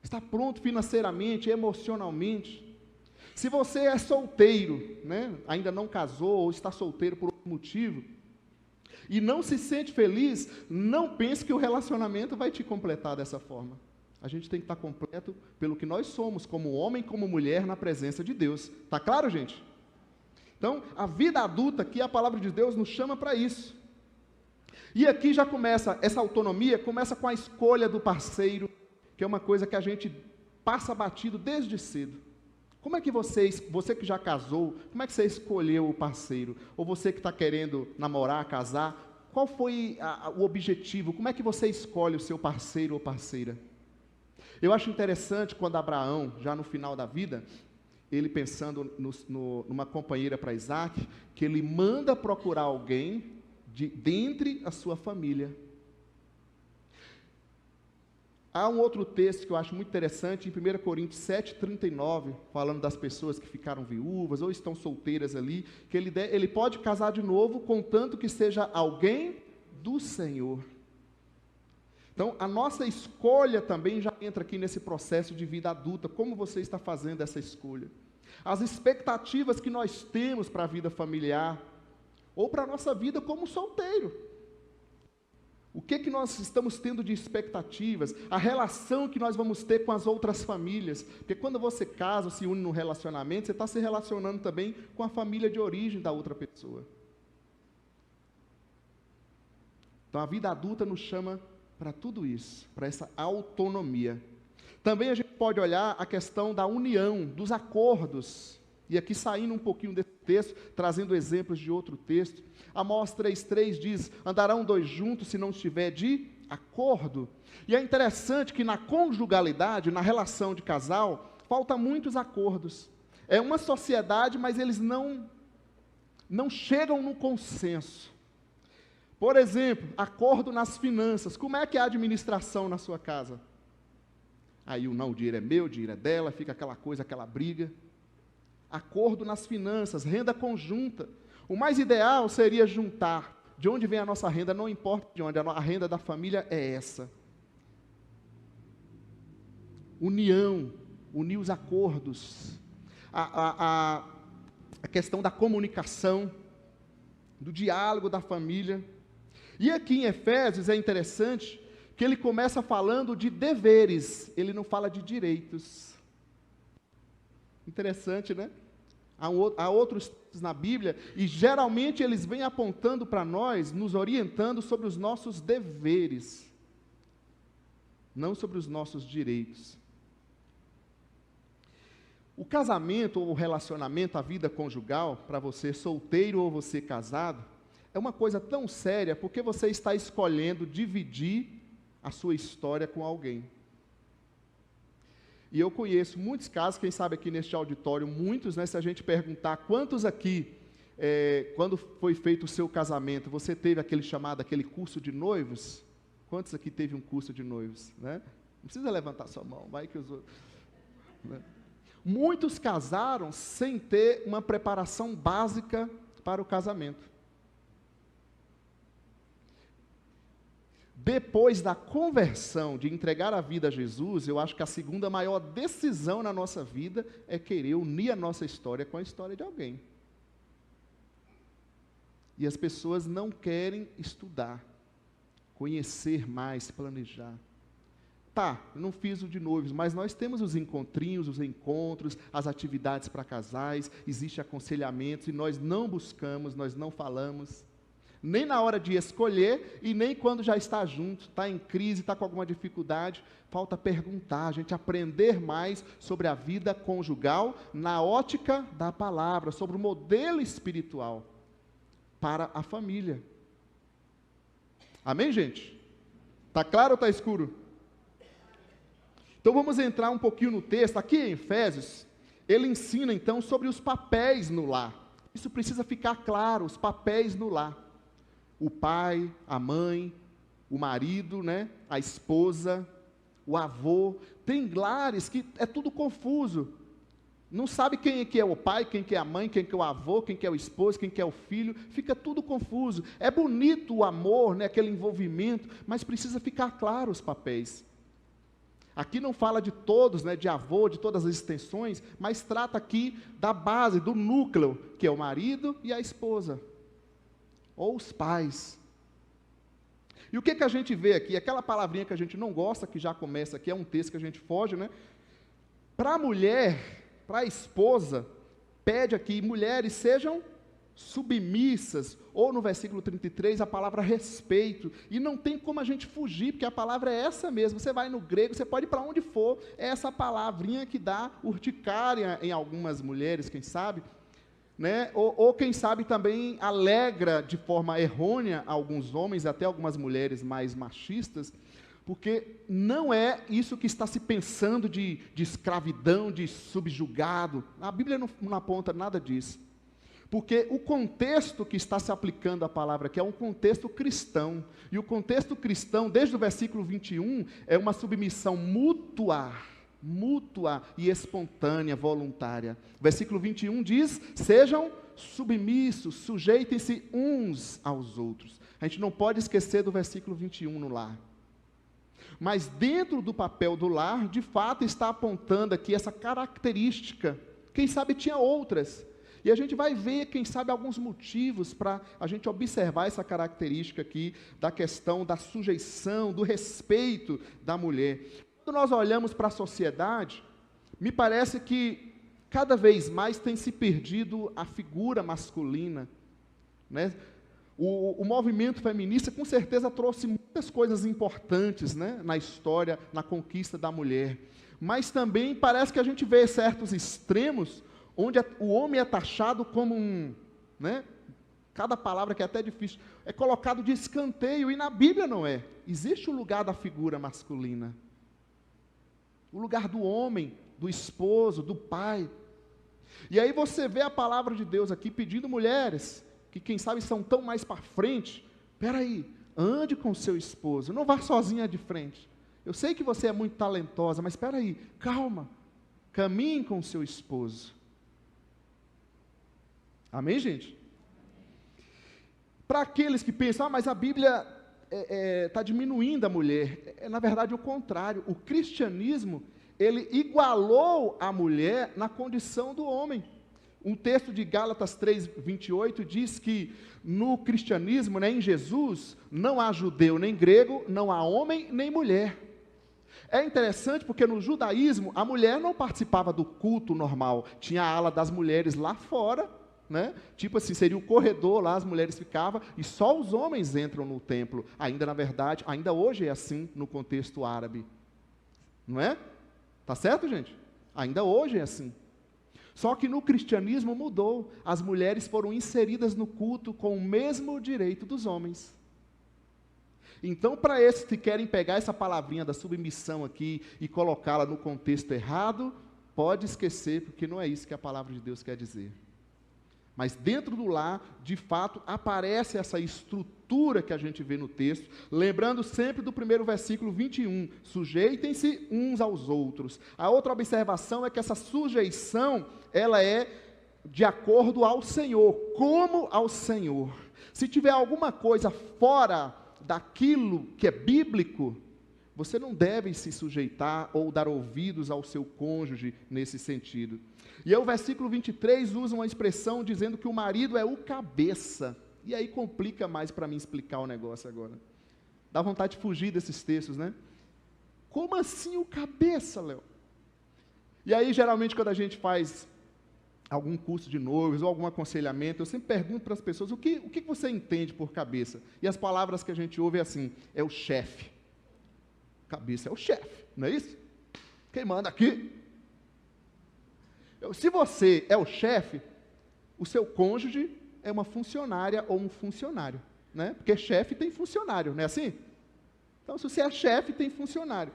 Está pronto financeiramente, emocionalmente? Se você é solteiro, né, ainda não casou ou está solteiro por algum motivo, e não se sente feliz, não pense que o relacionamento vai te completar dessa forma. A gente tem que estar completo pelo que nós somos, como homem, como mulher, na presença de Deus. Está claro, gente? Então, a vida adulta, que a palavra de Deus nos chama para isso. E aqui já começa, essa autonomia começa com a escolha do parceiro, que é uma coisa que a gente passa batido desde cedo. Como é que você que já casou, como é que você escolheu o parceiro? Ou você que está querendo namorar, casar, qual foi o objetivo? Como é que você escolhe o seu parceiro ou parceira? Eu acho interessante quando Abraão, já no final da vida, ele pensando numa companheira para Isaac, que ele manda procurar alguém dentre a sua família. Há um outro texto que eu acho muito interessante, em 1 Coríntios 7,39, falando das pessoas que ficaram viúvas ou estão solteiras ali, que ele pode casar de novo, contanto que seja alguém do Senhor. Então, a nossa escolha também já entra aqui nesse processo de vida adulta. Como você está fazendo essa escolha? As expectativas que nós temos para a vida familiar, ou para a nossa vida como solteiro. O que nós estamos tendo de expectativas? A relação que nós vamos ter com as outras famílias. Porque quando você casa, se une num relacionamento, você está se relacionando também com a família de origem da outra pessoa. Então, a vida adulta nos chama para tudo isso, para essa autonomia. Também a gente pode olhar a questão da união, dos acordos. E aqui saindo um pouquinho desse texto, trazendo exemplos de outro texto. Amós 3,3 diz, andarão dois juntos se não estiver de acordo. E é interessante que na conjugalidade, na relação de casal, falta muitos acordos. É uma sociedade, mas eles não chegam no consenso. Por exemplo, acordo nas finanças. Como é que é a administração na sua casa? Aí o dinheiro é meu, o dinheiro é dela, fica aquela coisa, aquela briga. Acordo nas finanças, renda conjunta. O mais ideal seria juntar. De onde vem a nossa renda, não importa de onde, a renda da família é essa. União, unir os acordos. A questão da comunicação, do diálogo da família. E aqui em Efésios é interessante que ele começa falando de deveres, ele não fala de direitos. Interessante, né? Há outros textos na Bíblia, e geralmente eles vêm apontando para nós, nos orientando sobre os nossos deveres, não sobre os nossos direitos. O casamento ou o relacionamento, a vida conjugal, para você solteiro ou você casado, é uma coisa tão séria, porque você está escolhendo dividir a sua história com alguém. E eu conheço muitos casos, quem sabe aqui neste auditório, muitos, né, se a gente perguntar quantos aqui, quando foi feito o seu casamento, você teve aquele curso de noivos? Quantos aqui teve um curso de noivos? Né? Não precisa levantar sua mão, vai que os outros... Né? Muitos casaram sem ter uma preparação básica para o casamento. Depois da conversão, de entregar a vida a Jesus, eu acho que a segunda maior decisão na nossa vida é querer unir a nossa história com a história de alguém. E as pessoas não querem estudar, conhecer mais, planejar. Tá, eu não fiz o de noivos, mas nós temos os encontrinhos, os encontros, as atividades para casais, existe aconselhamento, e nós não buscamos, nós não falamos. Nem na hora de escolher, e nem quando já está junto, está em crise, está com alguma dificuldade, falta perguntar, a gente aprender mais sobre a vida conjugal, na ótica da palavra, sobre o modelo espiritual, para a família. Amém, gente? Está claro ou está escuro? Então vamos entrar um pouquinho no texto, aqui em Efésios, ele ensina então sobre os papéis no lar. Isso precisa ficar claro, os papéis no lar. O pai, a mãe, o marido, né, a esposa, o avô. Tem lares que é tudo confuso. Não sabe quem é que é o pai, quem que é a mãe, quem que é o avô, quem que é o esposo, quem que é o filho. Fica tudo confuso. É bonito o amor, né, aquele envolvimento, mas precisa ficar claro os papéis. Aqui não fala de todos, né, de avô, de todas as extensões, mas trata aqui da base, do núcleo, que é o marido e a esposa, ou os pais. E o que a gente vê aqui? Aquela palavrinha que a gente não gosta, que já começa aqui, é um texto que a gente foge, né? Para a mulher, para a esposa, pede aqui, mulheres sejam submissas, ou no versículo 33, a palavra respeito, e não tem como a gente fugir, porque a palavra é essa mesmo, você vai no grego, você pode ir para onde for, é essa palavrinha que dá urticária em algumas mulheres, quem sabe, né? Ou quem sabe também alegra de forma errônea alguns homens, até algumas mulheres mais machistas, porque não é isso que está se pensando de escravidão, de subjugado, a Bíblia não aponta nada disso. Porque o contexto que está se aplicando a palavra aqui é um contexto cristão. E o contexto cristão, desde o versículo 21, é uma submissão mútua e espontânea, voluntária. O versículo 21 diz, sejam submissos, sujeitem-se uns aos outros. A gente não pode esquecer do versículo 21 no lar. Mas dentro do papel do lar, de fato, está apontando aqui essa característica. Quem sabe tinha outras. E a gente vai ver, quem sabe, alguns motivos para a gente observar essa característica aqui da questão da sujeição, do respeito da mulher. Quando nós olhamos para a sociedade, me parece que cada vez mais tem se perdido a figura masculina, né? O movimento feminista com certeza trouxe muitas coisas importantes, né, na história, na conquista da mulher. Mas também parece que a gente vê certos extremos onde o homem é taxado como né, cada palavra que é até difícil, é colocado de escanteio, e na Bíblia não é. Existe o lugar da figura masculina, o lugar do homem, do esposo, do pai. E aí você vê a palavra de Deus aqui pedindo mulheres, que quem sabe são tão mais para frente, espera aí, ande com seu esposo, não vá sozinha de frente. Eu sei que você é muito talentosa, mas espera aí, calma, caminhe com seu esposo. Amém, gente? Para aqueles que pensam, mas a Bíblia está diminuindo a mulher, é na verdade o contrário. O cristianismo, ele igualou a mulher na condição do homem. Um texto de Gálatas 3:28 diz que no cristianismo, né, em Jesus, não há judeu nem grego, não há homem nem mulher. É interessante porque no judaísmo, a mulher não participava do culto normal, tinha a ala das mulheres lá fora, né? Tipo assim, seria o corredor lá, as mulheres ficavam, e só os homens entram no templo. Ainda, na verdade, ainda hoje é assim no contexto árabe. Não é? Tá certo, gente? Ainda hoje é assim. Só que no cristianismo mudou. As mulheres foram inseridas no culto com o mesmo direito dos homens. Então, para esses que querem pegar essa palavrinha da submissão aqui e colocá-la no contexto errado, pode esquecer, porque não é isso que a palavra de Deus quer dizer. Mas dentro do lar, de fato, aparece essa estrutura que a gente vê no texto, lembrando sempre do primeiro versículo 21, sujeitem-se uns aos outros. A outra observação é que essa sujeição, ela é de acordo ao Senhor, como ao Senhor. Se tiver alguma coisa fora daquilo que é bíblico, você não deve se sujeitar ou dar ouvidos ao seu cônjuge nesse sentido. E aí o versículo 23 usa uma expressão dizendo que o marido é o cabeça. E aí complica mais para mim explicar o negócio agora. Dá vontade de fugir desses textos, né? Como assim o cabeça, Léo? E aí geralmente quando a gente faz algum curso de noivos ou algum aconselhamento, eu sempre pergunto para as pessoas, o que você entende por cabeça? E as palavras que a gente ouve é assim, é o chefe. Cabeça é o chefe, não é isso? Quem manda aqui? Se você é o chefe, o seu cônjuge é uma funcionária ou um funcionário, né? Porque chefe tem funcionário, não é assim? Então, se você é chefe, tem funcionário.